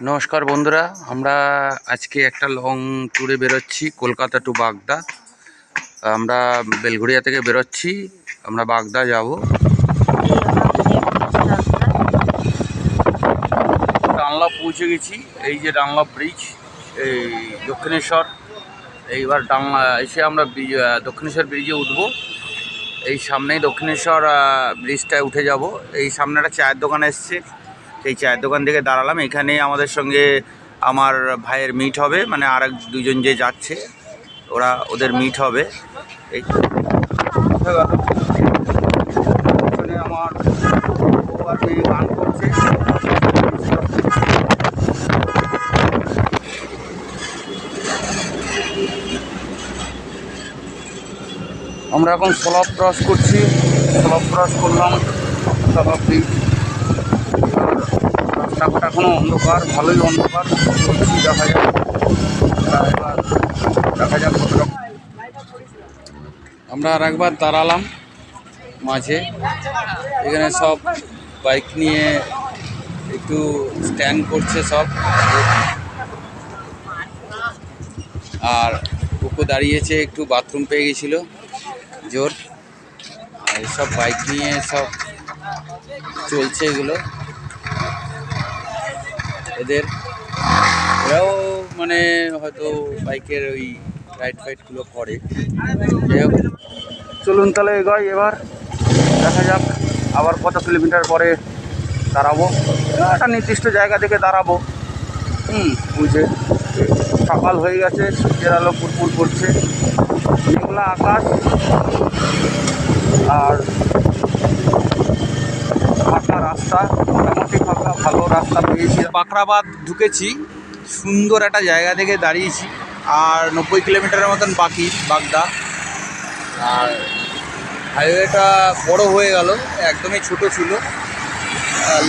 নমস্কার বন্ধুরা, আমরা আজকে একটা লং ট্যুরে বেরোচ্ছি কলকাতা টু বাগদা। আমরা বেলঘড়িয়া থেকে বেরোচ্ছি, আমরা বাগদা যাব। ডানলপ পৌঁছে গেছি, এই যে ডানলপ ব্রিজ, এই দক্ষিণেশ্বর। এইবার এসে আমরা দক্ষিণেশ্বর ব্রিজে উঠব। এই সামনেই দক্ষিণেশ্বর ব্রিজটায় উঠে যাব। এই সামনে একটা চায়ের দোকান এসছে, সেই চায়ের দোকান থেকে দাঁড়ালাম। এখানে আমাদের সঙ্গে আমার ভাইয়ের মিট হবে, মানে আর দুজন যে যাচ্ছে ওদের মিট হবে। এই আমার গান করছে। আমরা এখন সলভ ক্রস করছি, সলভ ক্রস করলাম। সলভ ব্রিজ রাস্তাঘাট এখনও অন্ধকার, ভালোই অন্ধকার চলছি। দেখা যাক এবার, দেখা যাক কতটা। আমরা আর একবার দাঁড়ালাম মাঝে, এখানে সব বাইক নিয়ে একটু স্ট্যান্ড করছে সব, আর কুকু দাঁড়িয়েছে, একটু বাথরুম পেয়ে গেছিলো জোর। আর সব বাইক নিয়ে সব চলছে এগুলো, এরাও মানে হয়তো বাইকের ওই রাইড ফাইডগুলো করে। যাই হোক, চলুন তাহলে এগোই। এবার দেখা যাক আবার কত কিলোমিটার পরে দাঁড়াবো। একটা নির্দিষ্ট জায়গা থেকে দাঁড়াবো। বুঝে সকাল হয়ে গেছে, সূর্যের আলো পুরপুর করছে, মেঘলা আকাশ, আর ফাঁকা রাস্তা, মোটামুটি ফাঁকা, ভালো রাস্তা পেয়েছি। বাঁকড়াবাদ ঢুকেছি, সুন্দর একটা জায়গা থেকে দাঁড়িয়েছি। আর 90 কিলোমিটারের মতন বাকি বাগদা। আর হাইওয়েটা বড় হয়ে গেল, একদমই ছোট ছিল,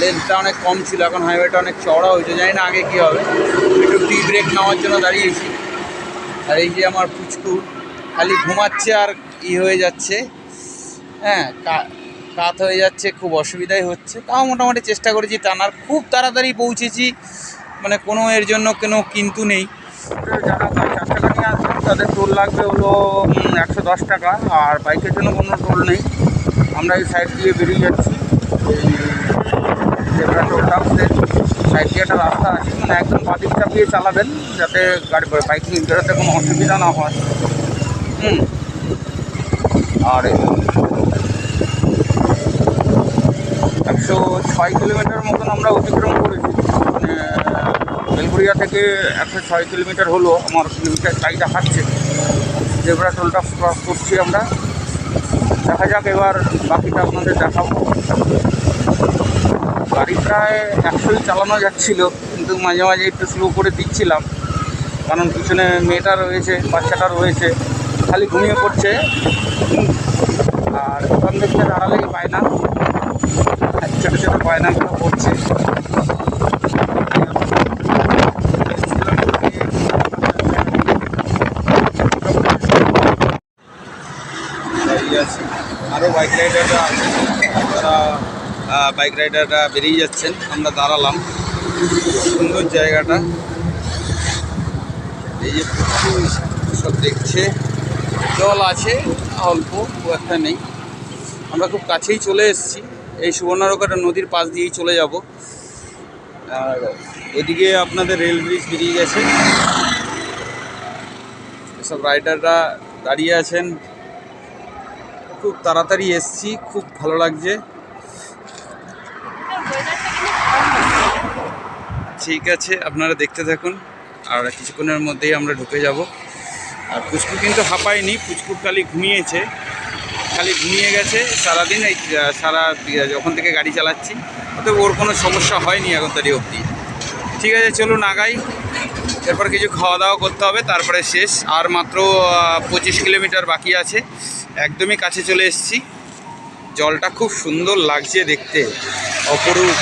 লেন্থটা অনেক কম ছিল। এখন হাইওয়েটা অনেক চওড়া হয়েছে, জানি না আগে কী হবে। একটু টি ব্রেক নেওয়ার জন্য দাঁড়িয়েছি। আর এই যে আমার পুচকু খালি ঘুমাচ্ছে আর হয়ে যাচ্ছে, হ্যাঁ, কাত হয়ে যাচ্ছে, খুব অসুবিধাই হচ্ছে। তাও মোটামুটি চেষ্টা করেছি টানার, খুব তাড়াতাড়ি পৌঁছেছি, মানে কোনো এর জন্য কোনো কিন্তু নেই। যারা 4 টাকা নিয়ে আসবেন তাদের টোল লাগবে হলো 110 টাকা, আর বাইকের জন্য কোনো টোল নেই। আমরা এই সাইড দিয়ে বেরিয়ে যাচ্ছি, জেব্রা টোলটা সাইড দিয়ে একটা রাস্তা আছে, মানে একদম বাদিক চাপিয়ে চালাবেন যাতে বাইক নিয়ে বেরোতে কোনো অসুবিধা না হয়। আর 106 কিলোমিটার মতন আমরা অতিক্রম করেছি, মানে বেলঘড়িয়া থেকে 106 কিলোমিটার হলো। আমার কিলোমিটার গাড়ি দেখাচ্ছে। জেব্রা টোলটা ক্রস করছি আমরা। দেখা যাক এবার বাকিটা আপনাদের দেখাবো। গাড়ি প্রায় 100ই চালানো যাচ্ছিল, কিন্তু মাঝে মাঝে একটু স্লো করে দিচ্ছিলাম, কারণ পিছনে মেয়েটা রয়েছে, বাচ্চাটা রয়েছে, খালি ঘুমিয়ে পড়ছে। আর ওখান থেকে দাঁড়ালেই বায়না, ছোটো ছোটো বায়নাগুলো পড়ছে। আরও বাইক রাইডাররা আছে, তারা বাইক রাইডাররা বেরিয়ে যাচ্ছেন। আমরা দাঁড়ালাম, সুন্দর জায়গাটা। এই যে সব দেখছে, জল আছে অল্প, খুব একটা নেই। আমরা খুব কাছেই চলে এসেছি, এই সুবর্ণরেখা নদীর পাশ দিয়েই চলে যাব। আর ওইদিকে আপনাদের রেল ব্রিজ বেরিয়ে গেছে, এসব রাইডাররা দাঁড়িয়ে আছেন। খুব তাড়াতাড়ি এসছি, খুব ভালো লাগছে। ঠিক আছে, আপনারা দেখতে থাকুন, আর কিছুক্ষণের মধ্যেই আমরা ঢুকে যাব। আর পুচকু কিন্তু হাঁপায়নি, পুচকু খালি ঘুমিয়েছে, খালি ঘুমিয়ে গেছে সারাদিন। এই যখন থেকে গাড়ি চালাচ্ছি, ওতে ওর কোনো সমস্যা হয়নি এখন তারই অবধি। ঠিক আছে, চলুন আগাই। এরপর কিছু খাওয়া দাওয়া করতে হবে, তারপরে শেষ। আর মাত্র 25 কিলোমিটার বাকি আছে, একদমই কাছে চলে এসেছি। জলটা খুব সুন্দর লাগছে দেখতে, অপরূপ।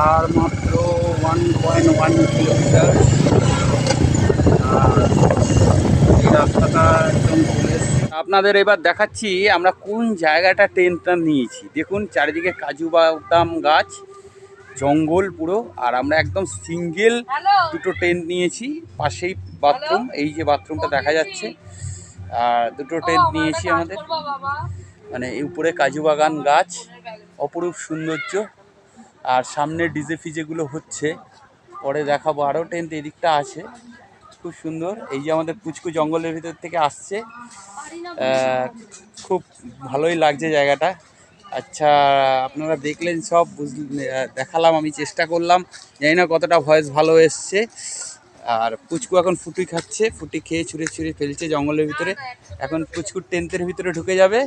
আর মাত্র 1.1 কিলোমিটার। আর এই রাস্তাটা একদম চলে এসেছে। আপনাদের এবার দেখাচ্ছি আমরা কোন জায়গাটা ট্রেনটা নিয়েছি। দেখুন চারিদিকে কাজু বাদাম গাছ, জঙ্গল পুরো, আর আমরা একদম সিঙ্গেল দুটো টেন্ট নিয়েছি। পাশেই বাথরুম, এই যে বাথরুমটা দেখা যাচ্ছে। আর দুটো টেন্ট নিয়েছি আমাদের, মানে উপরে কাজু বাগান গাছ, অপরূপ সৌন্দর্য। আর সামনে ডিজে ফিজেগুলো হচ্ছে, পরে দেখাবো। আরও টেন্ট এদিকটা আছে, খুব সুন্দর। এই যে আমাদের পুচকু জঙ্গলের ভিতর থেকে আসছে, খুব ভালোই লাগছে জায়গাটা। আচ্ছা, আপনারা দেখলেন সব, দেখালাম, আমি চেষ্টা করলাম, জানি না কতটা ভয়েস ভালো এসছে। আর পুচকু এখন ফুটি খাচ্ছে, ফুটি খেয়ে ছুঁড়ে ছুঁড়ে ফেলছে জঙ্গলের ভিতরে। এখন পুচকুর টেন্টের ভিতরে ঢুকে যাবে।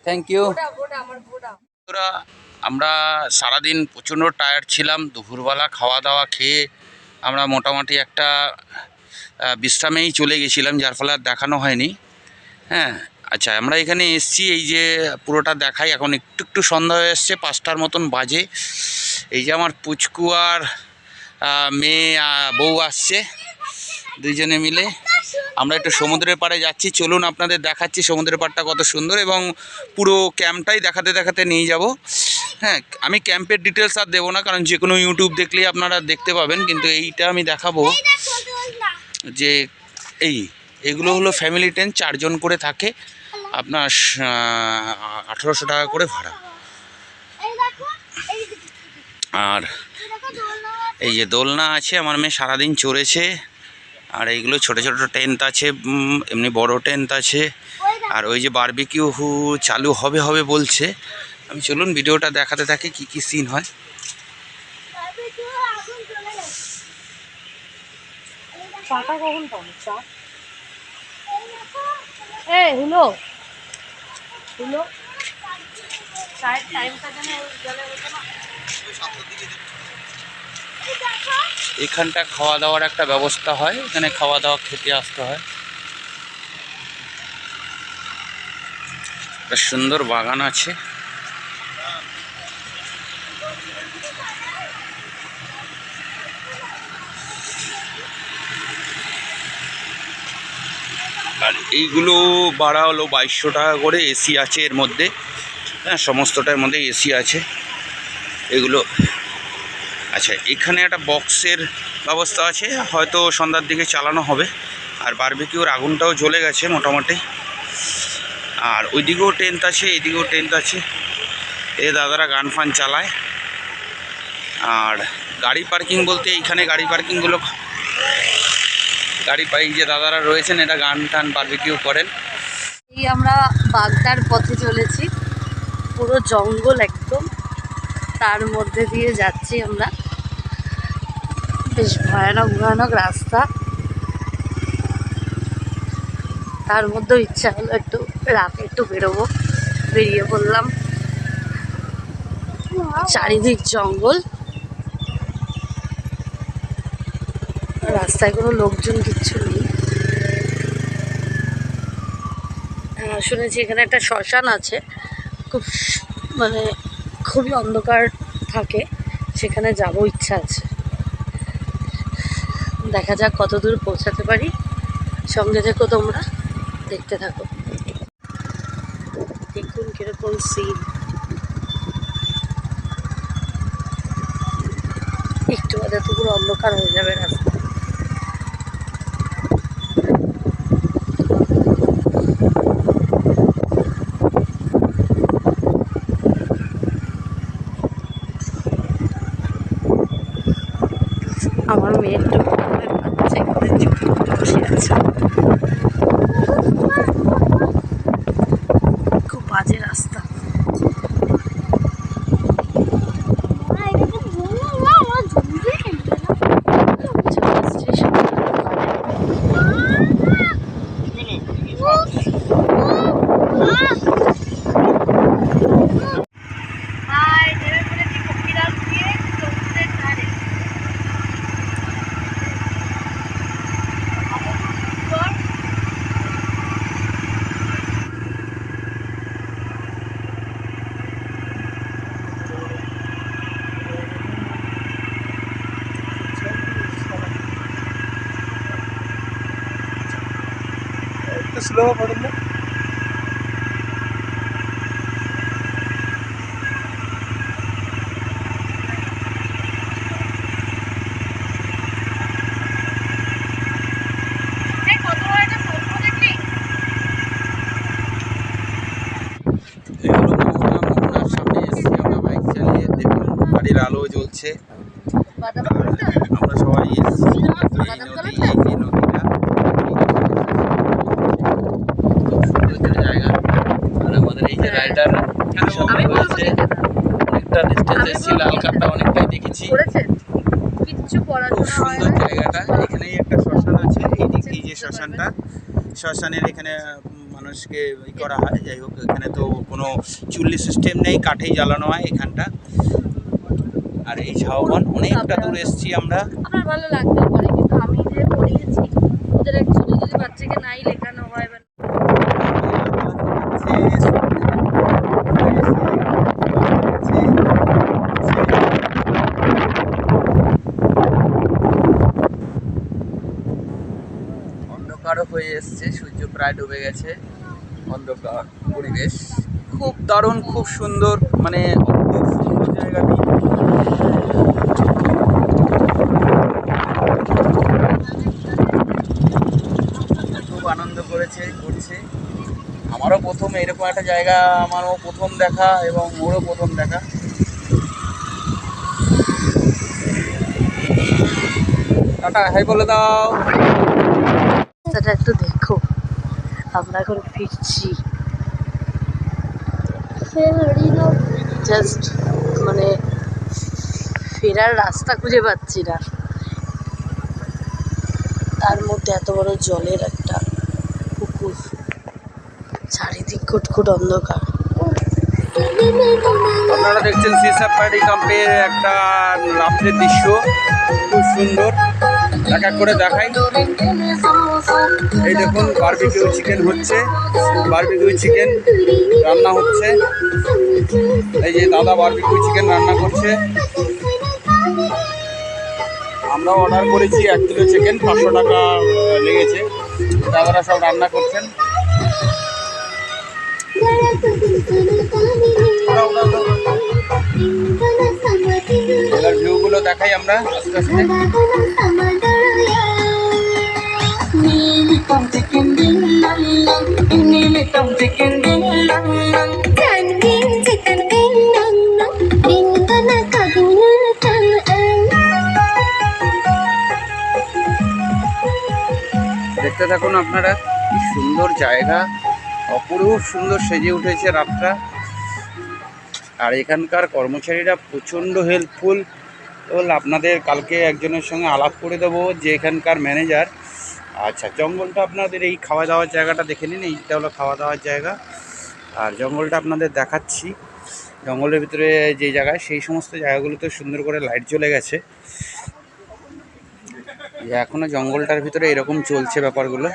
Thank you. আমরা সারাদিন প্রচণ্ড টায়ার্ড ছিলাম। দুপুরবেলা খাওয়া দাওয়া খেয়ে আমরা মোটামুটি একটা বিশ্রামেই চলে গেছিলাম, যার ফলে আর দেখানো হয়নি। হ্যাঁ, আচ্ছা, আমরা এখানে এসছি, এই যে পুরোটা দেখাই। এখন একটু একটু সন্ধ্যা হয়ে এসছে, 5টার মতন বাজে। এই যে আমার পুচকু আর মেয়ে বউ আসছে, দুইজনে মিলে আমরা একটু সমুদ্রের পাড়ে যাচ্ছি। চলুন আপনাদের দেখাচ্ছি সমুদ্রের পাড়টা কত সুন্দর, এবং পুরো ক্যাম্পটাই দেখাতে দেখাতে নিয়ে যাব। হ্যাঁ, আমি ক্যাম্পের ডিটেলস আর দেবো না, কারণ যে কোনো ইউটিউব দেখলেই আপনারা দেখতে পাবেন। কিন্তু এইটা আমি দেখাবো যে এইগুলো হলো ফ্যামিলি টেন্ট, 4 জন করে থাকে। আপনার 1800 টাকা করে ভাড়া। আর এই যে দোলনা আছে, আমার মেয়ে সারাদিন চড়েছে। আর এইগুলো ছোট ছোট টেন্ট আছে, এমনি বড় টেন্ট আছে। আর ওই যে বারবিকিউ চালু হবে হবে বলছে। আমি চলুন ভিডিওটা দেখাতে থাকি কি কি সিন হয়। এখানটা খাওয়া দাওয়ার একটা ব্যবস্থা হয়, এখানে খাওয়া দাওয়া খেতে আসতে হয়। একটা সুন্দর বাগান আছে। আর এইগুলো ভাড়া হলো 2200 টাকা করে। এসি আছে এর মধ্যে, হ্যাঁ, সমস্তটার মধ্যে এসি আছে এগুলো। আচ্ছা, এখানে একটা বক্সের ব্যবস্থা আছে, হয়তো সন্ধ্যার দিকে চালানো হবে। আর বারবিকিউর আগুনটাও জ্বলে গেছে মোটামুটি। আর ওইদিকেও টেন্ট আছে, এইদিকেও টেন্ট আছে। এ দাদারা গান ফান চালায়। আর গাড়ি পার্কিং বলতে এইখানে গাড়ি পার্কিংগুলো, গাড়ি পাই যে দাদারা রয়েছেন, এটা গান টান বারবিকিউ করেন। এই আমরা বাগদার পথে চলেছি, পুরো জঙ্গল একদম, তার মধ্যে দিয়ে যাচ্ছি আমরা। বেশ ভয়ানক ভয়ানক রাস্তা, তার মধ্যেও ইচ্ছা হলো একটু রাতে একটু বেরোবো। বেরিয়ে পড়লাম। চারিদিক জঙ্গল, রাস্তায় কোনো লোকজন কিচ্ছু নেই। শুনেছি এখানে একটা শ্মশান আছে, খুব মানে খুবই অন্ধকার থাকে, সেখানে যাবো ইচ্ছা আছে। দেখা যাক কত দূর পৌঁছাতে পারি। সঙ্গে থেকো তোমরা, দেখতে থাকো। দেখুন কিরকম সিন। একটু বাদে তো পুরো অন্ধকার হয়ে যাবে রাস্তা। আমার মেয়ের বাচ্চা বসে আছে, খুব বাজে রাস্তা। স্লো করুন। মোহনার সামনে এসেছি আমরা বাইক চালিয়ে, দেখুন গাড়ির আলো জ্বলছে। আমরা সবাই এসেছি এই নদী, এই যে নদীটা, খুব সুন্দর জায়গা। আর আমাদের এই যে রাইডার রয়েছে, অনেকটা ডিস্টেন্স এসেছি, লালকাটটা অনেকটাই দেখেছি। খুব সুন্দর জায়গাটা। এখানেই একটা শ্মশান আছে, এই যে শ্মশানটা, শ্মশানের এখানে মানুষকে ই করা হয়। যাই হোক, এখানে তো কোনো চুল্লি সিস্টেম নেই, কাঠেই জ্বালানো হয় এখানটা। আর এই ঝাউবন অনেকটা দূর এসেছি আমরা। আমার ভালো লাগতে পারে, কিন্তু আমি যে পড়িয়েছি ওদের অ্যাকচুয়ালি যদি বাচ্চাকে নাই লেখানো হয় অন্ধকারও হয়ে এসছে, সূর্য প্রায় ডুবে গেছে, অন্ধকার পরিবেশ। খুব দারুণ, খুব সুন্দর, মানে অদ্ভুত সুন্দর জায়গাটি। খুব আনন্দ করছে। আমারও প্রথম এরকম একটা জায়গা, আমারও প্রথম দেখা এবং ওরও প্রথম দেখা। টাটা, হাই বলে দাও। সেটা একটু দেখো, আমরা এখন ফিরছি। জাস্ট মানে ফেরার রাস্তা খুঁজে পাচ্ছি না, তার মধ্যে এত বড় জলের একটা পুকুর, চারিদিক ঘুটঘুট অন্ধকার। আপনারা দেখছেন সিসার পার্টি ক্যাম্পের একটা রাত্রের দৃশ্য, খুব সুন্দর। এক এক করে দেখাই। এই দেখুন, বারবিকিউ চিকেন হচ্ছে, বারবিকিউ চিকেন রান্না হচ্ছে। এই যে দাদা বারবিকিউ চিকেন রান্না করছে। আমরাও অর্ডার করেছি 1 কিলো চিকেন, 500 টাকা লেগেছে। দাদারা সব রান্না করছেন। এবার ভিউগুলো দেখাই আমরা আস্তে আস্তে। দেখতে থাকুন আপনারা, কি সুন্দর জায়গা, অপরূপ সুন্দর সেজে উঠেছে রাতটা। আর এখানকার কর্মচারীরা প্রচণ্ড হেল্পফুল। আপনাদের কালকে একজনের সঙ্গে আলাপ করে দেবো, যে এখানকার ম্যানেজার। আচ্ছা, জঙ্গলটা আপনাদের এই খাওয়া দাওয়ার জায়গাটা দেখে নিন, এইটা হলো খাওয়া দাওয়ার জায়গা। আর জঙ্গলটা আপনাদের দেখাচ্ছি, জঙ্গলের ভিতরে যে জায়গায়, সেই সমস্ত জায়গাগুলোতে সুন্দর করে লাইট জ্বলে গেছে। এখনও জঙ্গলটার ভিতরে এরকম চলছে ব্যাপারগুলো,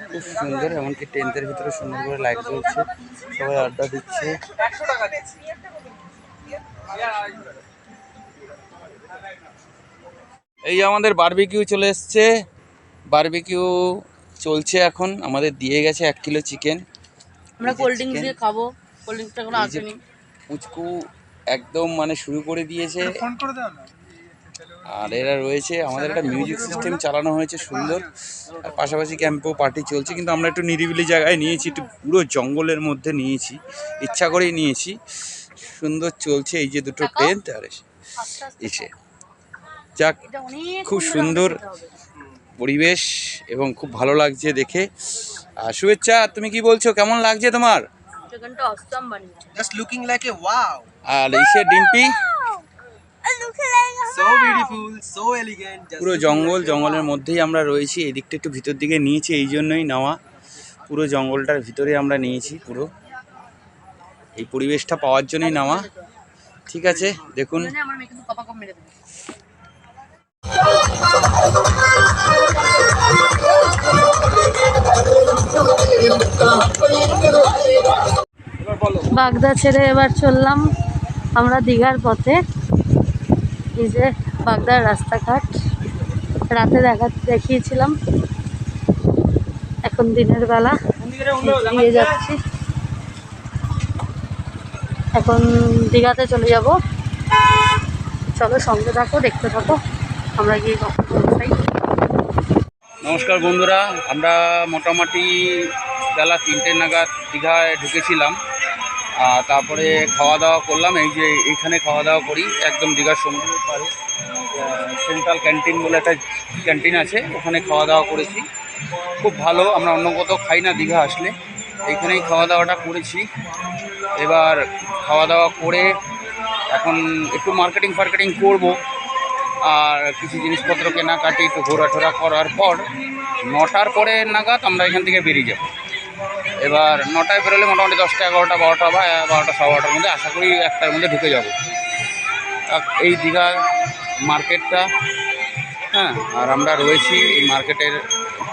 খুব সুন্দর। এমনকি টেন্টের ভিতরে সুন্দর করে লাইট জ্বলছে, সবাই আড্ডা দিচ্ছে। এই আমাদের বারবিকিউ চলে এসছে, বারবিকিউ চলছে এখন। আমাদের দিয়ে গেছে 1 কিলো চিকেন। আমরা কোল্ড ড্রিঙ্কস দিয়ে খাবো, কোল্ড ড্রিঙ্কসটা কোনো আসেনি। পুচকু একদম মানে শুরু করে দিয়েছে। আর এরা রয়েছে, আমাদের একটা মিউজিক সিস্টেম চালানো হয়েছে সুন্দর। আর পাশাপাশি ক্যাম্পেও পার্টি চলছে, কিন্তু আমরা একটু নিরিবিলি জায়গায় নিয়েছি, একটু পুরো জঙ্গলের মধ্যে নিয়েছি, ইচ্ছা করেই নিয়েছি। সুন্দর চলছে, এই যে দুটো টেন্ট আর এসে যাক, খুব সুন্দর পরিবেশ এবং খুব ভালো লাগছে দেখে। আর শুভেচ্ছা, তুমি কি বলছো, কেমন লাগছে তোমার? Just looking like a wow. আর এসে Dimpy, So beautiful, so elegant. পুরো জঙ্গল, জঙ্গলের মধ্যেই আমরা রয়েছি। এই দিকটা একটু ভিতর দিকে নিয়েছি, এই জন্যই নেওয়া। পুরো জঙ্গলটার ভিতরে আমরা নিয়েছি, পুরো এই পরিবেশটা পাওয়ার জন্যই নেওয়া। ঠিক আছে, দেখুন। বাগদা ছেড়ে এবার চললাম আমরা দীঘার পথে। এই যে বাগদার রাস্তাঘাট, রাতে দেখিয়েছিলাম। এখন দিনের বেলা দিয়ে যাচ্ছি, এখন দীঘাতে চলে যাব। চলো সঙ্গে থাকো, দেখতে থাকো আমরা গিয়ে কখন পৌঁছাই। নমস্কার বন্ধুরা, আমরা মোটামুটি বেলা 3টে নাগাদ দীঘায় ঢুকেছিলাম। তারপরে খাওয়া দাওয়া করলাম, এই যে এইখানে খাওয়া দাওয়া করি একদম দীঘার সমুদ্রের পাড়ে। সেন্ট্রাল ক্যান্টিন বলে একটা ক্যান্টিন আছে, ওখানে খাওয়া দাওয়া করেছি, খুব ভালো। আমরা অন্য কোথাও খাই না দীঘা আসলে, এইখানেই খাওয়া দাওয়াটা করেছি। এবার খাওয়া দাওয়া করে এখন একটু মার্কেটিং করব, আর কিছু জিনিসপত্র কেনাকাটি একটু ঘোরাটোরা করার পর 9টার পরে নাগাদ আমরা এখান থেকে বেরিয়ে যাব। এবার 9টায় বেরোলে মোটামুটি 10টা 11টা 12টা বা 12টা 12টার মধ্যে আশা করি 1টার মধ্যে ঢুকে যাব এই দীঘা মার্কেটটা। হ্যাঁ, আর আমরা রয়েছি এই মার্কেটের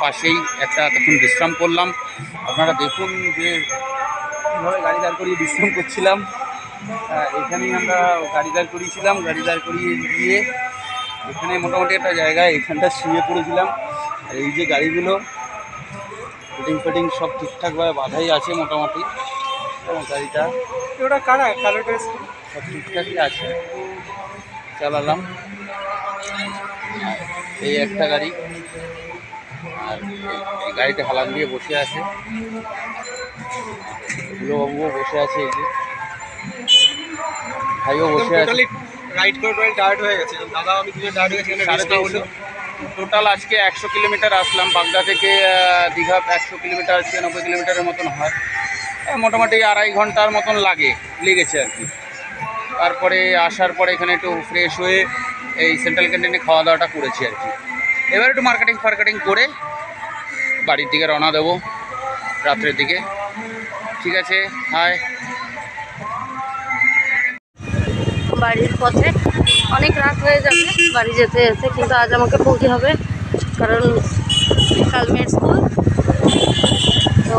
পাশেই, একটা তখন বিশ্রাম করলাম। আপনারা দেখুন যে কীভাবে গাড়ি দাঁড় করিয়ে বিশ্রাম করছিলাম। এখানেই আমরা গাড়ি দাঁড় করিয়েছিলাম, গাড়ি দাঁড় করিয়ে গিয়ে এখানে মোটামুটি একটা জায়গায় এখানটা শুয়ে পড়েছিলাম। আর এই যে গাড়িগুলো ফিটিং সব ঠিকঠাকভাবে বাঁধাই আছে মোটামুটি। গাড়িটা ওটা কারা কালো ড্রেস সব ঠিকঠাকই আছে, চালালাম। এই একটা গাড়ি, আর এই গাড়িতে হালান দিয়ে বসে আছে বাবুও বসে আছে, এই যে ভাইও বসে আছে। রাইড করে টায়ার্ড হয়ে গেছে দাদা, আমি দুজন টায়ার্ড হয়ে গেছি। টোটাল আজকে 100 কিলোমিটার আসলাম, বাগদা থেকে দীঘা 100 কিলোমিটার 96 কিলোমিটারের মতন হয়। মোটামুটি 2.5 ঘন্টার মতন লেগেছে আর কি। তারপরে আসার পরে এখানে একটু ফ্রেশ হয়ে এই সেন্ট্রাল ক্যান্টিনে খাওয়া দাওয়াটা করেছি আর কি। এবার একটু মার্কেটিং করে বাড়ির দিকে রওনা দেবো রাত্রের দিকে। ঠিক আছে, হাই। বাড়ির পথে অনেক রাত হয়ে যাবে বাড়ি যেতে যেতে, কিন্তু আজ আমাকে পৌঁছে হবে কারণ কাল মেয়ের স্কুল। তো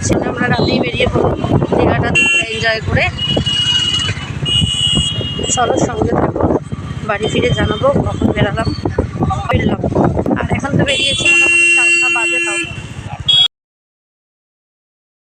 সেটা আমরা রাতেই বেরিয়ে পড়ব দীঘাটা এনজয় করে। চলো সঙ্গে থাকো, বাড়ি ফিরে জানাবো কখন ফিরলাম। আর এখন তো বেরিয়েছি মোটামুটি